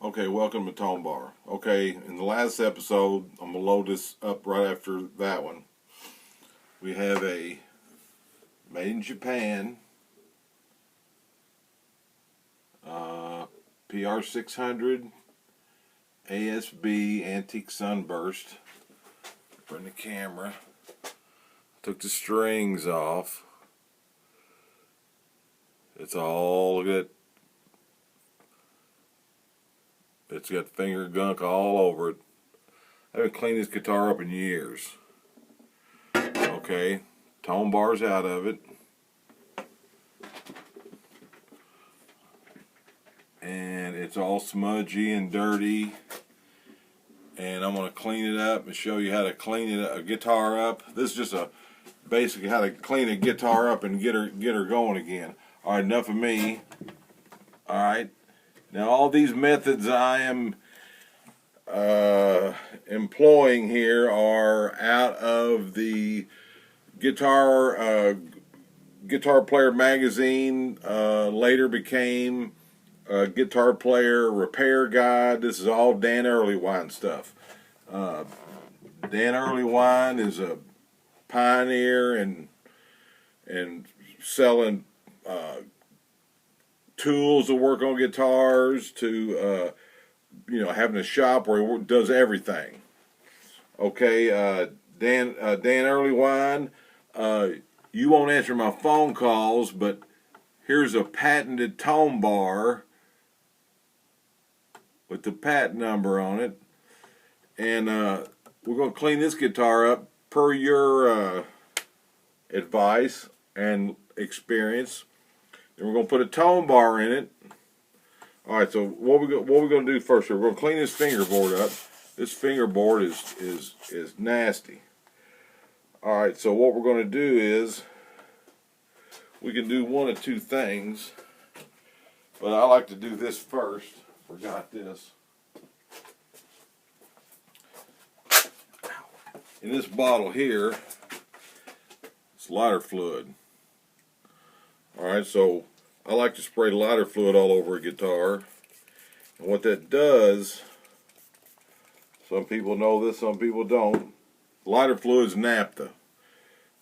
Okay, welcome to Tonebar. Okay, in the last episode, I'm going to load this up right after that one. We have a made in Japan PR-600ASB antique sunburst. Bring the camera. Took the strings off. It's all good. It's got finger gunk all over it. I haven't cleaned this guitar up in years. Okay, tone bars out of it. And it's all smudgy and dirty. And I'm going to clean it up and show you how to clean a guitar up. This is just basically how to clean a guitar up and get her going again. All right, enough of me. All right. Now all these methods I am employing here are out of the Guitar Player magazine. Later became Guitar Player Repair Guide. This is all Dan Earlywine stuff. Dan Earlywine is a pioneer in selling tools to work on guitars, to having a shop where he does everything. Okay, Dan Earlywine, you won't answer my phone calls, but here's a patented tone bar with the patent number on it, and we're going to clean this guitar up per your advice and experience. And we're going to put a tone bar in it. All right, so what we're going to do first? We're going to clean this fingerboard up. This fingerboard is nasty. All right, so what we're going to do is we can do one of two things, but I like to do this first. Forgot this. In this bottle here, it's lighter fluid. Alright, so I like to spray lighter fluid all over a guitar. And what that does, some people know this, some people don't. Lighter fluid is naphtha.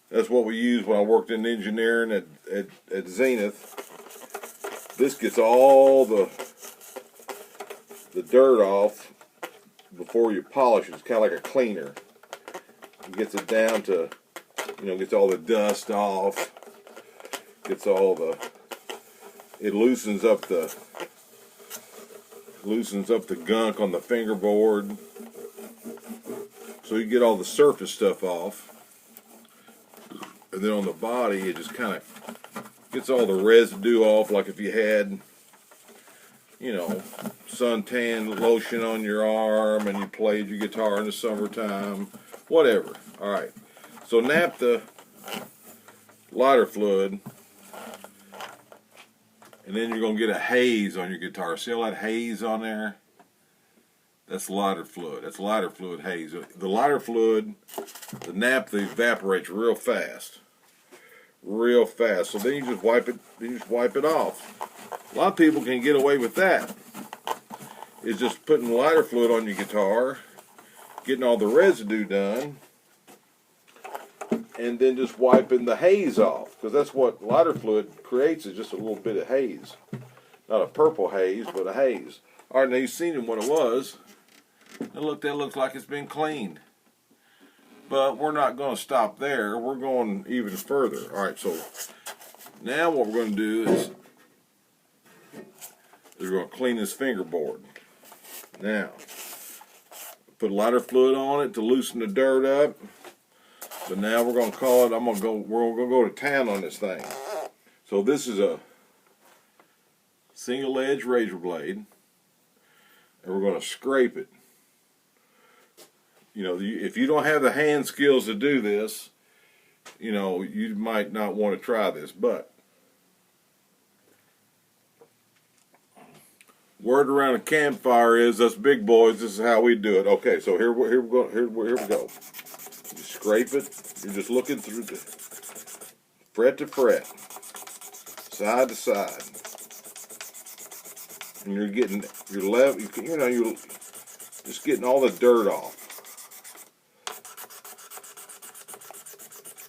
That's what we used when I worked in engineering at Zenith. This gets all the dirt off before you polish it. It's kind of like a cleaner. It gets it down to, gets all the dust off. Gets all it loosens up the gunk on the fingerboard, so you get all the surface stuff off. And then on the body, it just kind of gets all the residue off, like if you had, suntan lotion on your arm and you played your guitar in the summertime, whatever. All right, so naphtha, lighter fluid. And then you're going to get a haze on your guitar. See all that haze on there? That's lighter fluid. That's lighter fluid haze. The lighter fluid, the naphtha evaporates real fast. Real fast. So then you just wipe it. Then you just wipe it off. A lot of people can get away with that. It's just putting lighter fluid on your guitar, getting all the residue done, and then just wiping the haze off, because that's what lighter fluid creates, is just a little bit of haze. Not a purple haze, but a haze. All right, now you've seen what it was. And look, that looks like it's been cleaned. But we're not going to stop there. We're going even further. All right, so now what we're going to do is we're going to clean this fingerboard. Now, put lighter fluid on it to loosen the dirt up. But now we're going to call it, we're going to go to town on this thing. So this is a single edge razor blade, and we're going to scrape it. If you don't have the hand skills to do this, you might not want to try this, but word around a campfire is, us big boys, this is how we do it. Okay, so here we go. You scrape it. You're just looking through the fret to fret, side to side. and you're getting your left, you know, you're just getting all the dirt off.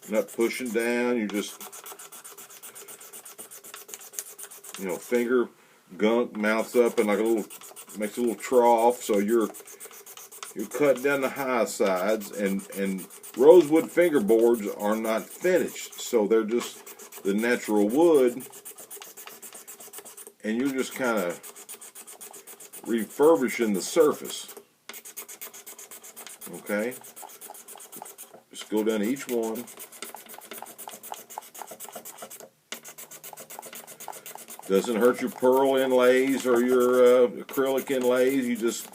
You're not pushing down. You're just, you know, finger gunk mounts up and like a little, makes a little trough. So you're cutting down the high sides, and rosewood fingerboards are not finished, so they're just the natural wood, and you're just kind of refurbishing the surface. Okay, just go down to each one. Doesn't hurt your pearl inlays or your acrylic inlays. You just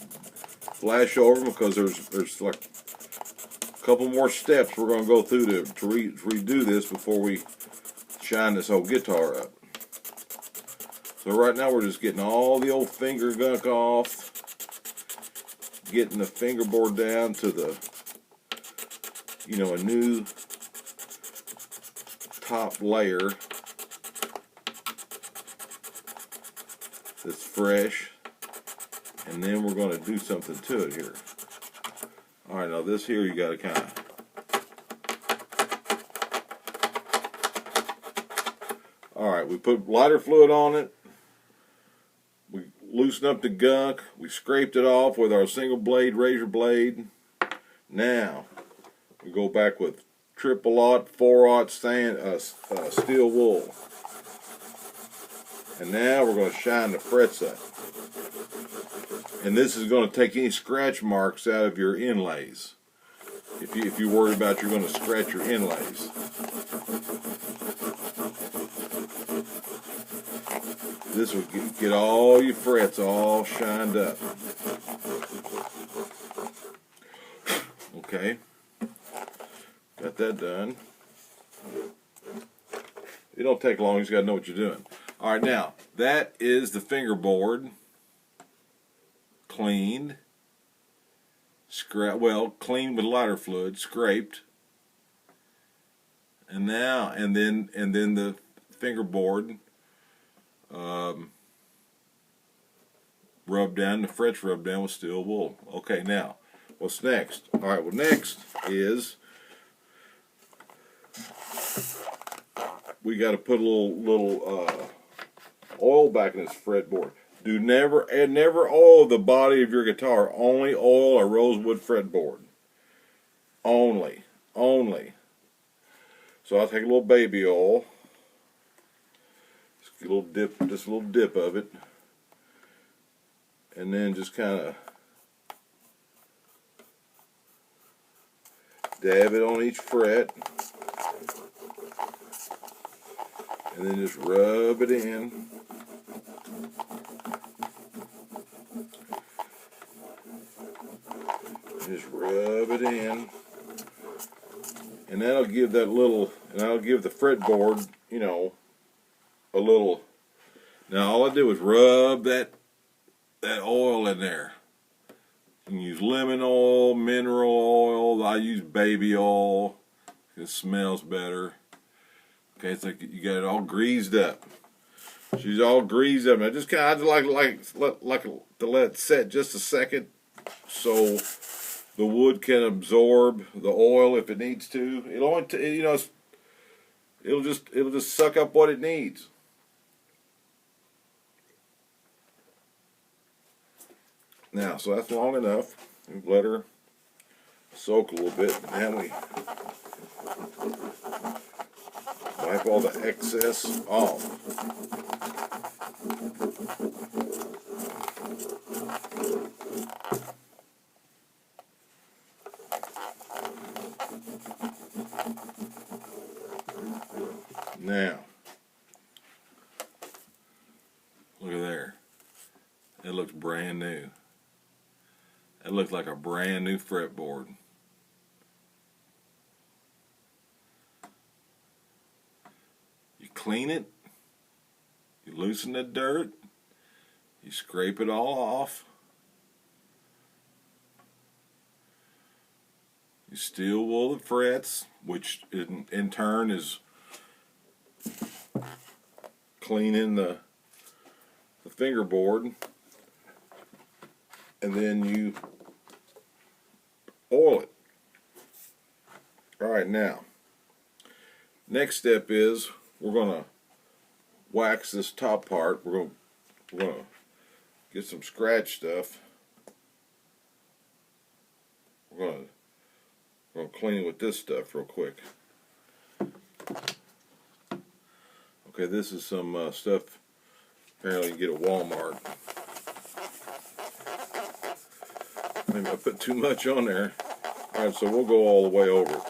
flash over them, because there's like a couple more steps we're going to go through to redo this before we shine this whole guitar up. So right now we're just getting all the old finger gunk off, getting the fingerboard down to the, you know, a new top layer that's fresh, and then we're going to do something to it here. Alright, now this here you got to kind of, alright, we put lighter fluid on it, we loosened up the gunk, we scraped it off with our single blade razor blade. Now we go back with 000, 4/0 steel wool, and now we're going to shine the frets up. And this is going to take any scratch marks out of your inlays. If you worry about you're going to scratch your inlays. This will get all your frets all shined up. Okay. Got that done. It don't take long, you just got to know what you're doing. Alright, now, that is the fingerboard. Cleaned, cleaned with lighter fluid, scraped, and now and then the fingerboard rubbed down, the frets rubbed down with steel wool. Okay, now what's next? All right, well, next is we got to put a little oil back in this fretboard. Do never oil the body of your guitar. Only oil a rosewood fretboard. Only. So I'll take a little baby oil. Just a little dip of it. And then just kind of dab it on each fret. And then just rub it in. Just rub it in, and that'll give the fretboard, you know, a little. Now all I do is rub that oil in there. You can use lemon oil, mineral oil. I use baby oil. It smells better. Okay, it's like you got it all greased up. She's all greased up. I just kind of like to let it set just a second, so the wood can absorb the oil if it needs to. It'll just suck up what it needs. Now, so that's long enough. We've let her soak a little bit. Now we wipe all the excess off. Now, look at there. It looks brand new. It looks like a brand new fretboard. You clean it, you loosen the dirt, you scrape it all off, you steel wool the frets, which in turn is cleaning the the fingerboard, and then you oil it. Alright, now, next step is we're going to wax this top part. We're going to get some scratch stuff. We're going to clean it with this stuff real quick. Okay, this is some stuff apparently you get at Walmart. Maybe I put too much on there. Alright, so we'll go all the way over it.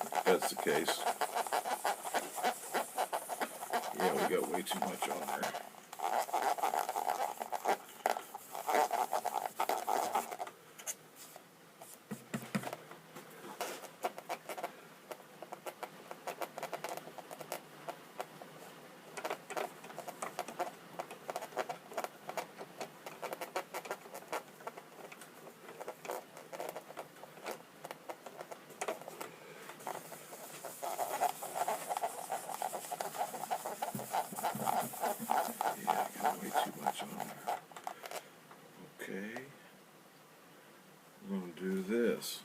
If that's the case. Yeah, we got way too much on there. Okay, I'm going to do this.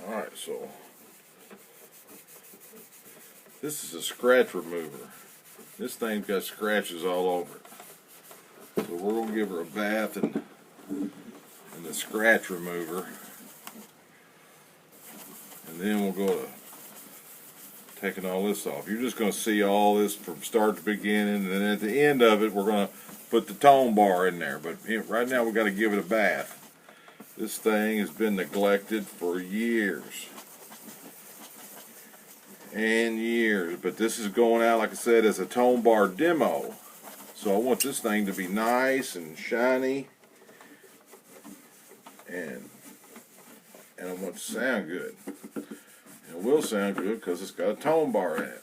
Alright, so this is a scratch remover. This thing's got scratches all over it. So we're going to give her a bath in the scratch remover. And then we'll go to taking all this off. You're just going to see all this from start to beginning, and then at the end of it we're going to put the tone bar in there. But right now we've got to give it a bath. This thing has been neglected for years and years, but this is going out, like I said, as a tone bar demo. So I want this thing to be nice and shiny, and I want it to sound good. And it will sound good because it's got a tone bar in it.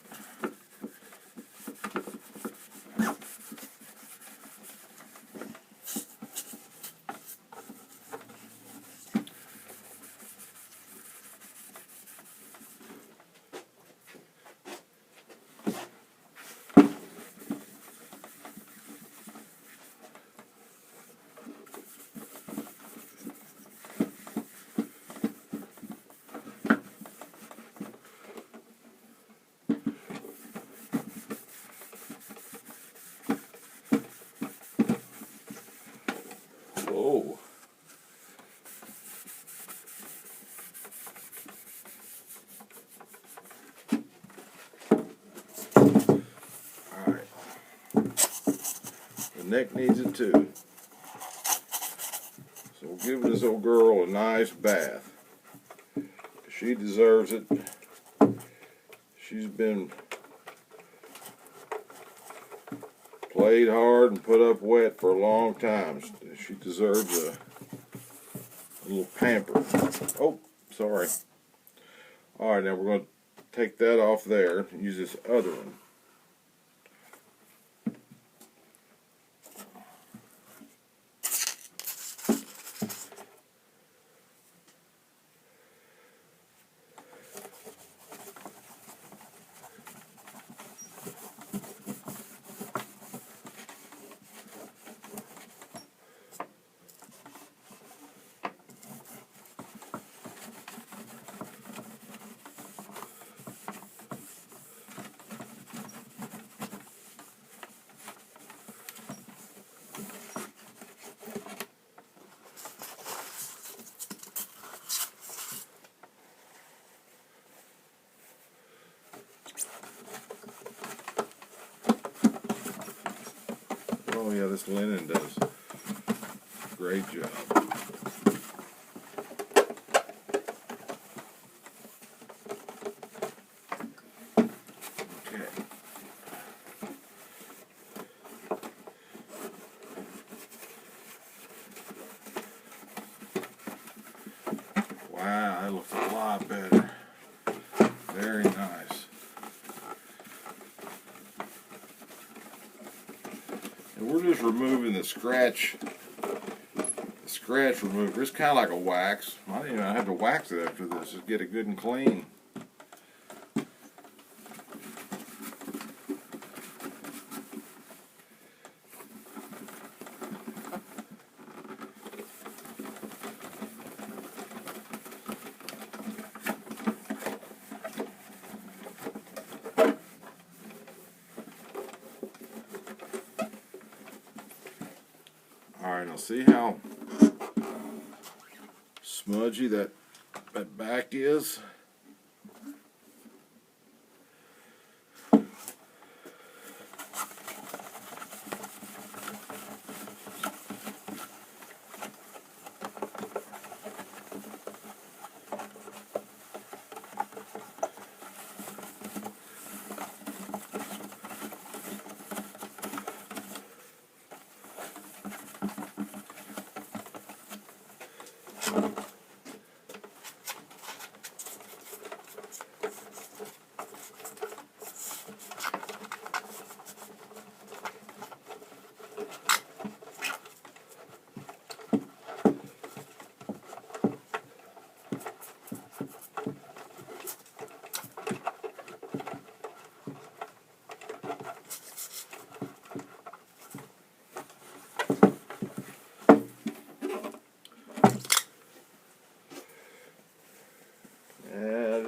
Whoa. Alright. The neck needs it too. So we'll give this old girl a nice bath. She deserves it. She's been played hard and put up wet for a long time. She deserves a little pamper. Oh, sorry. Alright, now we're going to take that off there and use this other one. Oh yeah, this linen does a great job. Okay. Wow, that looks a lot better. removing the scratch remover. It's kind of like a wax. I didn't even have to wax it after this. Just get it good and clean. Alright, now see how smudgy that back is?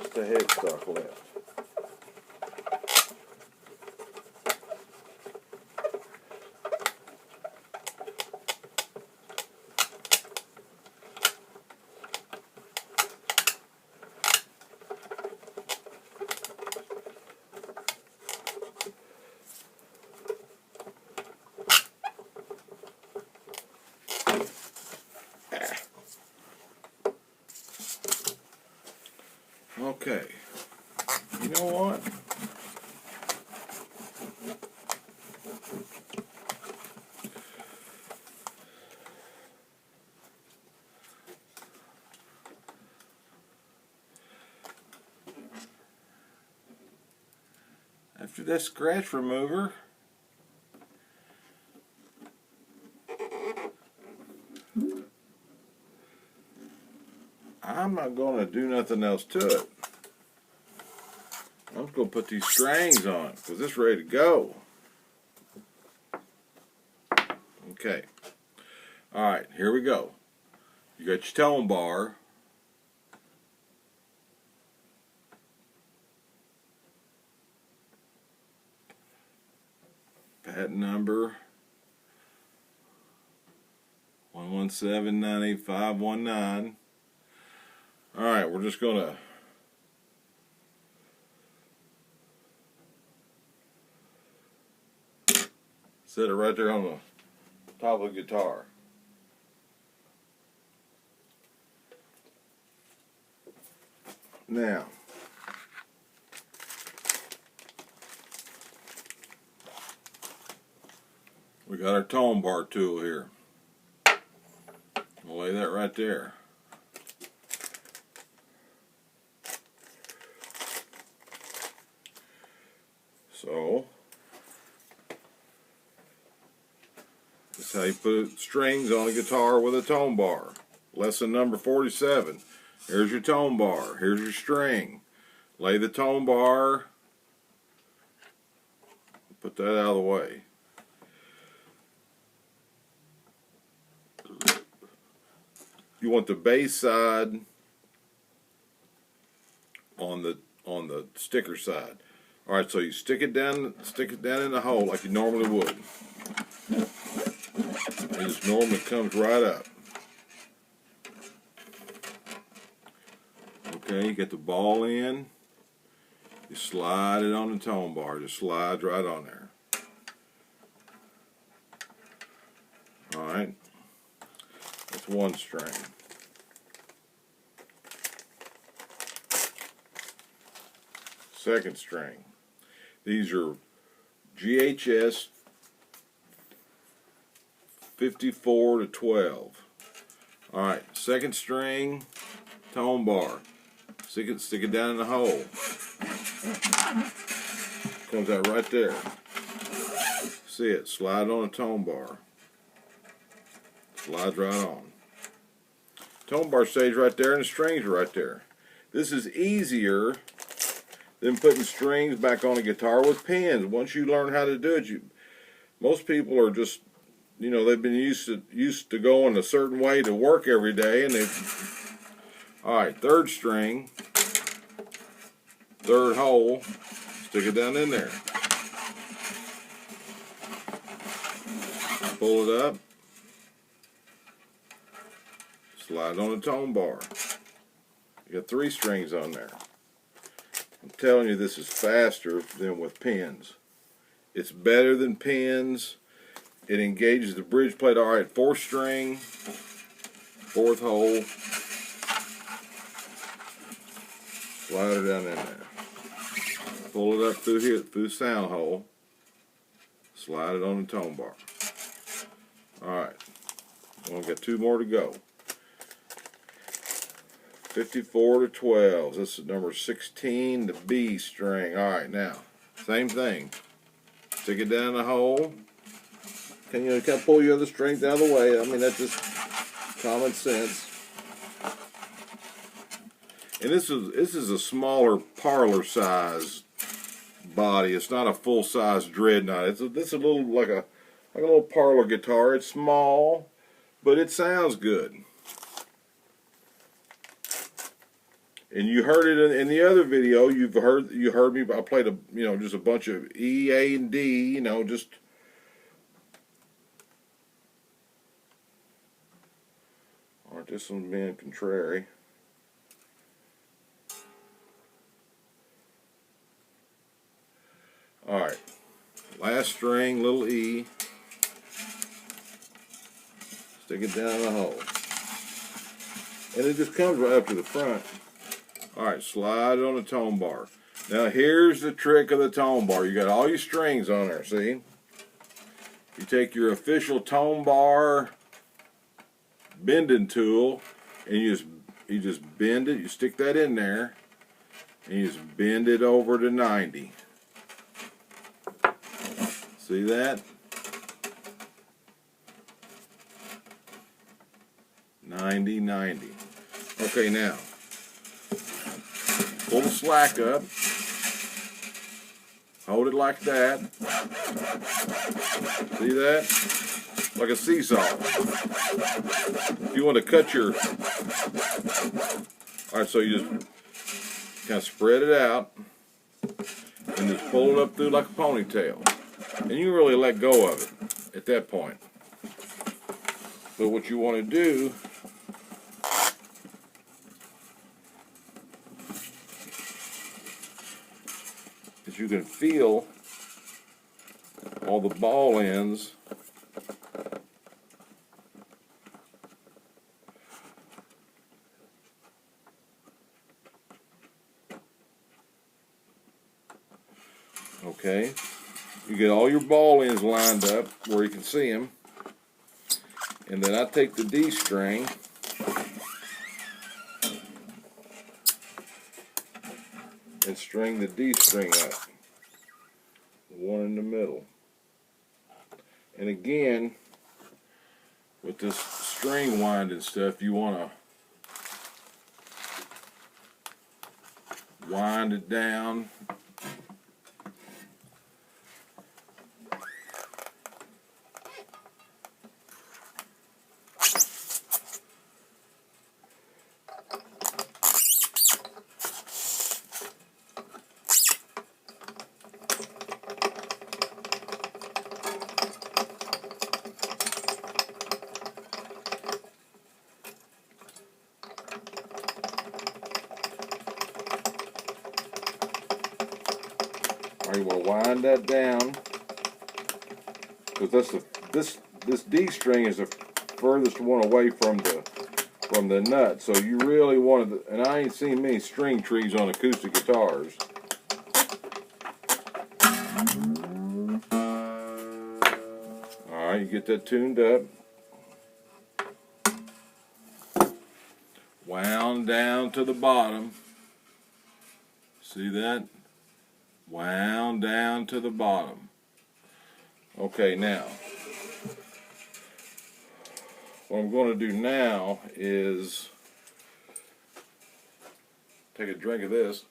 Just a headstock left. Okay, you know what? After that scratch remover, I'm not going to do nothing else to it. I'm just going to put these strings on because it's ready to go. Okay. Alright, here we go. You got your tone bar. Patent number 117985519. Alright, we're just going to set it right there on the top of the guitar. Now, we got our tone bar tool here. We'll lay that right there. So, that's how you put strings on a guitar with a tone bar. Lesson number 47. Here's your tone bar. Here's your string. Lay the tone bar. Put that out of the way. You want the bass side on the sticker side. All right, so you stick it down in the hole like you normally would. It just normally comes right up. Okay, you get the ball in. You slide it on the tone bar. Just slides right on there. All right, that's one string. Second string. These are GHS 54 to 12. Alright, second string, tone bar. Stick it down in the hole. Comes out right there. See it, slide on a tone bar. Slides right on. Tone bar stays right there and the strings are right there. This is easier than putting strings back on a guitar with pins. Once you learn how to do it, most people are just, you know, they've been used to going a certain way to work every day, and alright, third string, third hole, stick it down in there. Pull it up. Slide on the tone bar. You got 3 strings on there. I'm telling you, this is faster than with pins. It's better than pins. It engages the bridge plate. Alright, 4th string, 4th hole. Slide it down in there. Pull it up through here, through the sound hole. Slide it on the tone bar. Alright, we've only got 2 more to go. 54 to 12. This is number 16, the B string. Alright, now, same thing. Stick it down the hole. Can you kind of pull your other strings out of the way? I mean, that's just common sense. And this is a smaller parlor size body. It's not a full size dreadnought. This is a little like a little parlor guitar. It's small, but it sounds good. And you heard it in the other video. You heard me. I played just a bunch of E, A, and D. Just. Alright, this one's being contrary. Alright, last string, little E. Stick it down the hole. And it just comes right up to the front. Alright, slide it on the tone bar. Now here's the trick of the tone bar. You got all your strings on there, see? You take your official tone bar bending tool and you just bend it, you stick that in there, and you just bend it over to 90. See that? 90, 90. Okay, now pull the slack up. Hold it like that. See that? Like a seesaw. If you want to cut your... Alright, so you just kind of spread it out and just pull it up through like a ponytail. And you really let go of it at that point. But what you want to do is you can feel all the ball ends okay. You get all your ball ends lined up where you can see them, and then I take the D string and string the D string up, the one in the middle. And again, with this string winding stuff, you want to wind it down. You want to wind that down, because this D string is the furthest one away from the nut. So you really want to, and I ain't seen many string trees on acoustic guitars. All right, you get that tuned up, wound down to the bottom. See that? Wound down to the bottom. Okay, now what I'm going to do now is take a drink of this.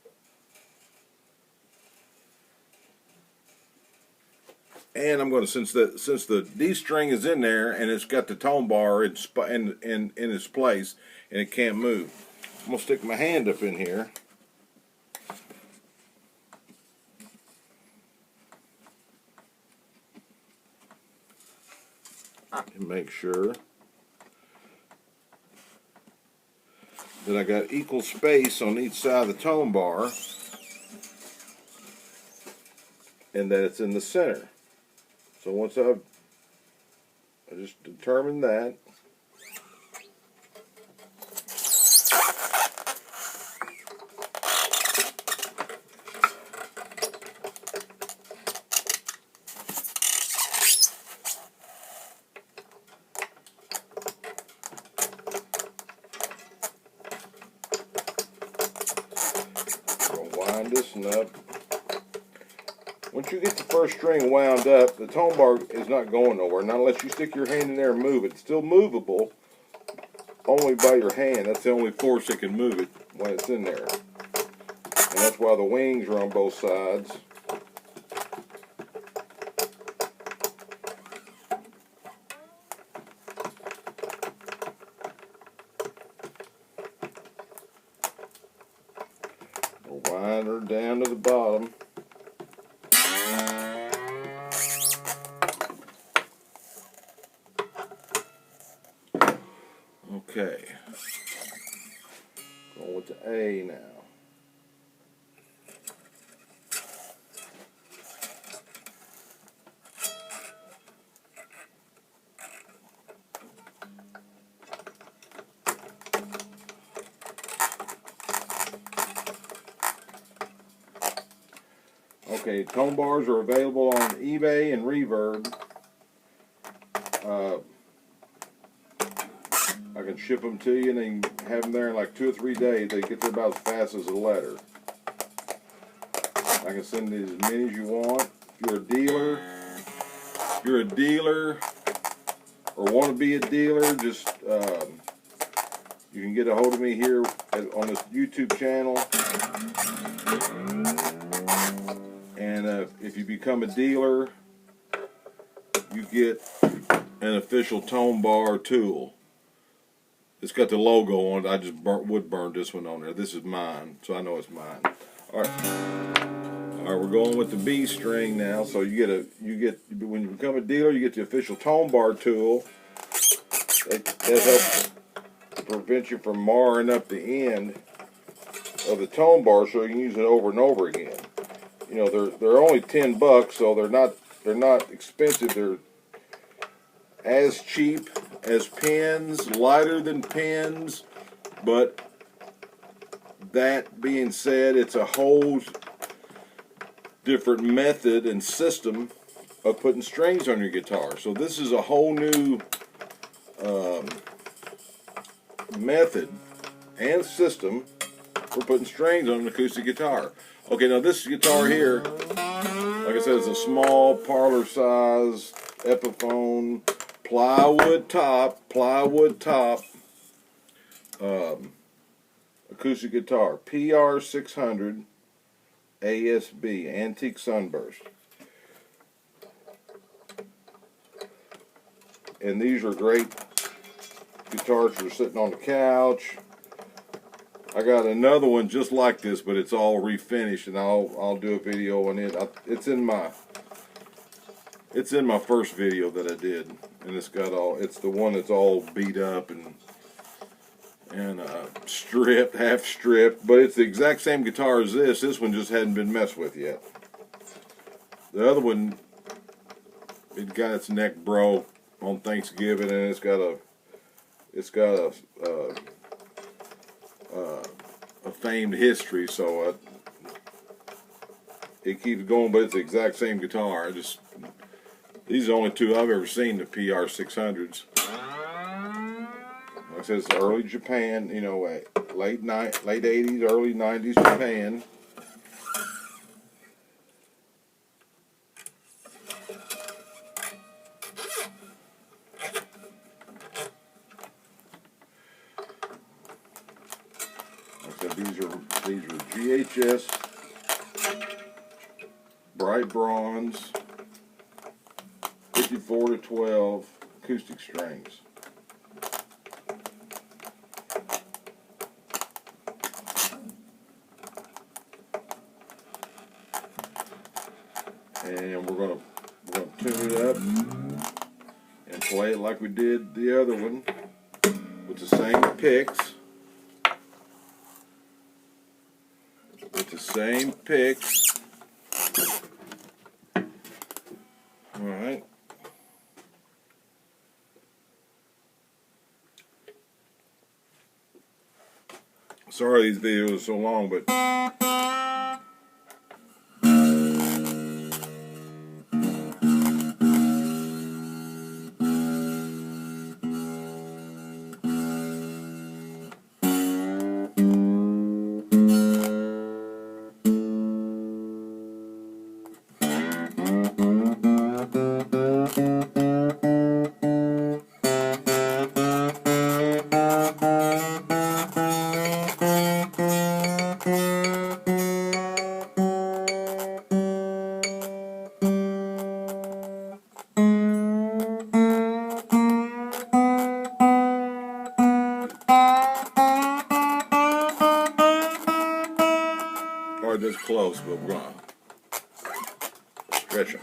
And I'm going to, since the D string is in there and it's got the tone bar in its place and it can't move, I'm going to stick my hand up in here. And make sure that I got equal space on each side of the tone bar and that it's in the center. So once I just determined that, I'm gonna wind this up. Once you get the first string wound up, the tone bar is not going nowhere. Not unless you stick your hand in there and move it. It's still movable, only by your hand. That's the only force that can move it when it's in there. And that's why the wings are on both sides. We'll wind her down to the bottom. Okay, going with the A now. Okay, tone bars are available on eBay and Reverb. I can ship them to you and then have them there in like 2 or 3 days. They get there about as fast as a letter. I can send you as many as you want. If you're a dealer or want to be a dealer, just you can get a hold of me here on this YouTube channel. And if you become a dealer, you get an official tone bar tool. It's got the logo on it. I just wood burned this one on there. This is mine, so I know it's mine. All right, we're going with the B string now. So you get when you become a dealer, you get the official tone bar tool. That helps to prevent you from marring up the end of the tone bar, so you can use it over and over again. You know, they're only $10, so they're not expensive. They're as cheap as pens, lighter than pens, but that being said, it's a whole different method and system of putting strings on your guitar. So this is a whole new method and system for putting strings on an acoustic guitar. Okay, now this guitar here, like I said, is a small parlor size Epiphone plywood top acoustic guitar, PR-600ASB, Antique Sunburst. And these are great guitars for sitting on the couch. I got another one just like this, but it's all refinished, and I'll do a video on it. It's in my first video that I did, and it's the one that's all beat up and stripped, half stripped, but it's the exact same guitar as this. This one just hadn't been messed with yet. The other one, it got its neck broke on Thanksgiving, and it's got a famed history, so it keeps going, but it's the exact same guitar. These are the only two I've ever seen, the PR-600s. Like I said, it's early Japan, you know, late 80s, early 90s Japan. HS bright bronze 54 to 12 acoustic strings. And we're gonna tune it up and play it like we did the other one with the same picks. With the same picks. Alright. Sorry these videos are so long, but or this close, but we're gonna stretch them.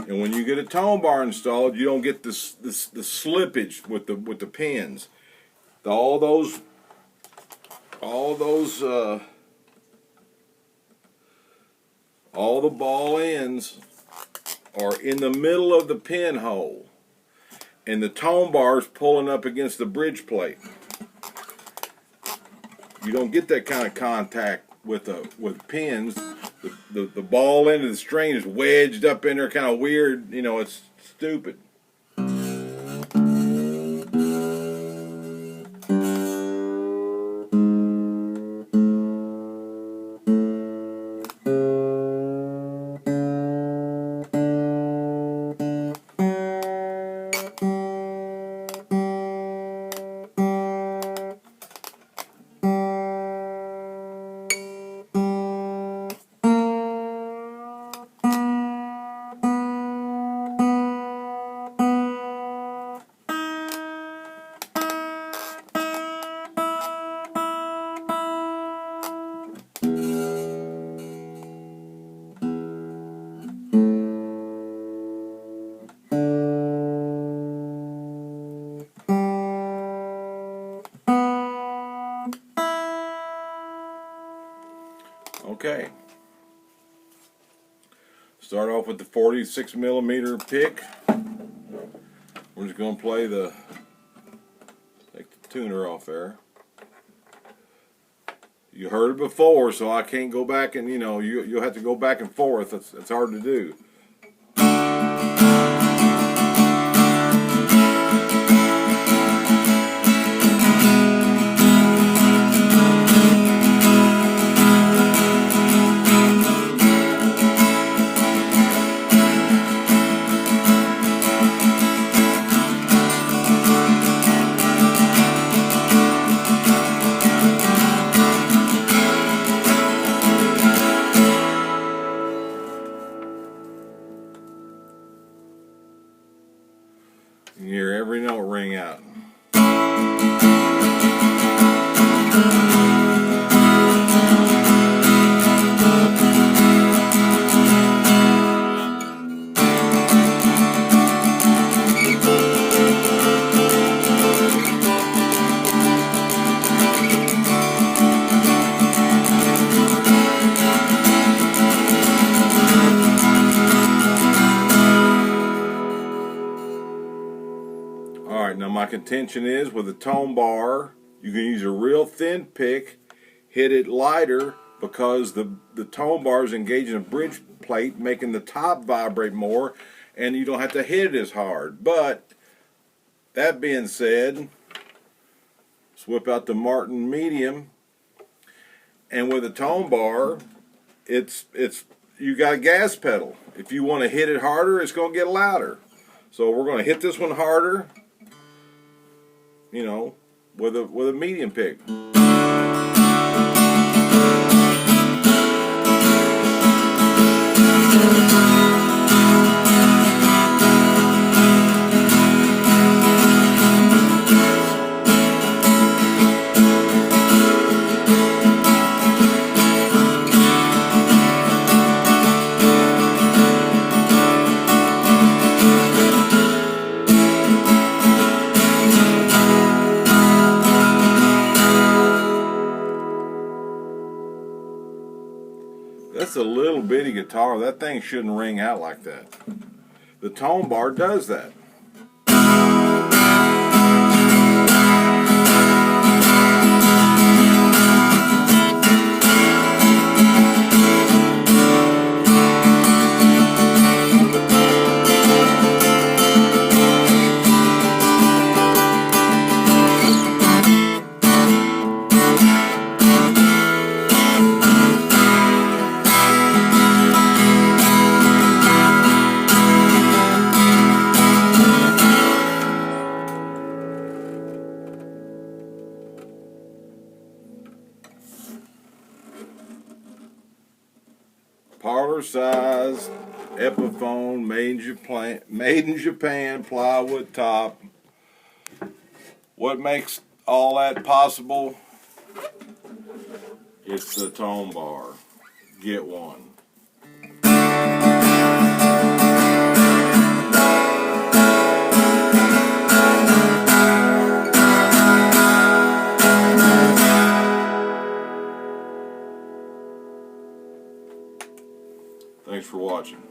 And when you get a tone bar installed, you don't get the slippage with the pins. All the ball ends are in the middle of the pinhole, and the tone bar is pulling up against the bridge plate. You don't get that kind of contact with pins. The ball end of the string is wedged up in there, kind of weird. You know, it's stupid. Okay. Start off with the 46mm pick. We're just going to play take the tuner off there. You heard it before, so I can't go back and, you'll have to go back and forth. It's hard to do. You can hear every note ring out. Alright, now my contention is with a tone bar, you can use a real thin pick, hit it lighter because the tone bar is engaging a bridge plate, making the top vibrate more, and you don't have to hit it as hard. But that being said, let's whip out the Martin medium, and with a tone bar, you got a gas pedal. If you want to hit it harder, it's going to get louder. So we're going to hit this one harder, with a medium pick. That's a little bitty guitar. That thing shouldn't ring out like that. The Tonebar does that. Parlor size Epiphone, made in Japan, plywood top. What makes all that possible? It's the Tonebar. Get one. Thanks for watching.